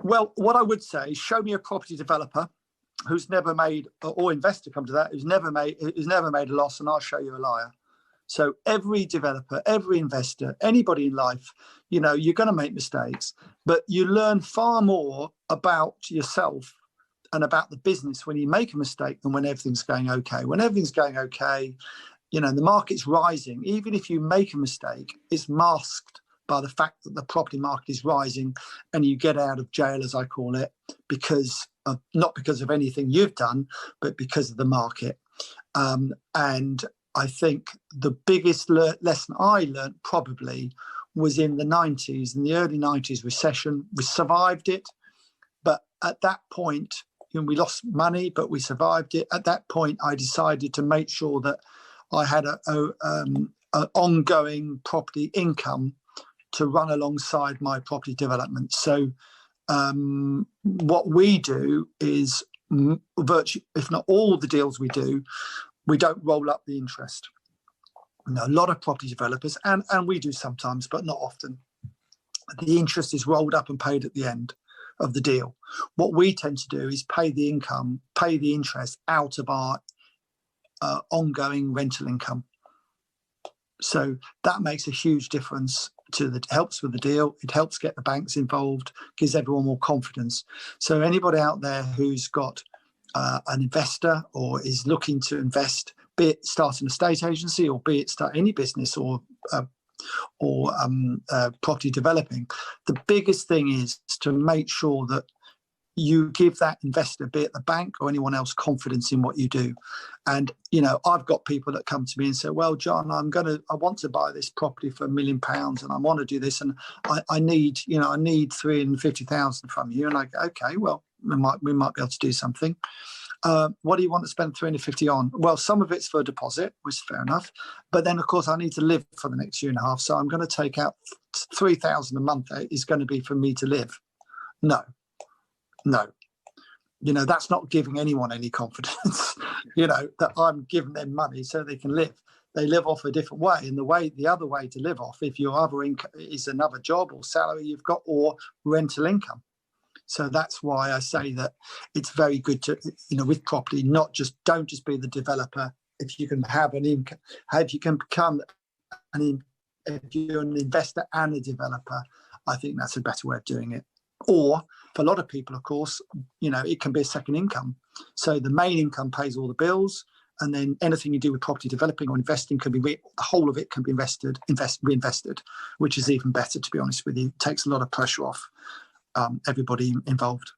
Well, what I would say is show me a property developer who's never made, or investor come to that, who's never made a loss, and I'll show you a liar. So every developer, every investor, anybody in life, you're going to make mistakes, but you learn far more about yourself and about the business when you make a mistake than when everything's going okay. When everything's going okay, the market's rising. Even if you make a mistake, it's masked by the fact that the property market is rising, and you get out of jail, as I call it, not because of anything you've done, but because of the market. And I think the biggest lesson I learned probably was in the 90s, in the early 90s recession. We survived it, but at that point, we lost money, but we survived it. At that point, I decided to make sure that I had an ongoing property income to run alongside my property development. So what we do is virtually, if not all the deals we do, we don't roll up the interest. A lot of property developers, and we do sometimes, but not often, the interest is rolled up and paid at the end of the deal. What we tend to do is pay the interest out of our ongoing rental income. So that makes a huge difference. Helps with the deal. It helps get the banks involved, gives everyone more confidence. So anybody out there who's got an investor or is looking to invest, be it start an estate agency or be it start any business or property developing, the biggest thing is to make sure that you give that investor, be it the bank or anyone else, confidence in what you do. And, I've got people that come to me and say, well, John, I want to buy this property for £1 million and I want to do this. And I need 350,000 from you. And I go, okay, well, we might be able to do something. What do you want to spend 350 on? Well, some of it's for a deposit, which is fair enough. But then, of course, I need to live for the next year and a half. So I'm going to take out 3,000 a month is going to be for me to live. No. That's not giving anyone any confidence, that I'm giving them money so they can live. They live off a different way. And the other way to live off, if your other income is another job or salary you've got or rental income. So that's why I say that it's very good to, with property, don't just be the developer. If you can have an income, if you can become if you're an investor and a developer, I think that's a better way of doing it. Or for a lot of people, of course, it can be a second income. So the main income pays all the bills, and then anything you do with property developing or investing can be the whole of it can be reinvested, which is even better, to be honest with you. It takes a lot of pressure off everybody involved.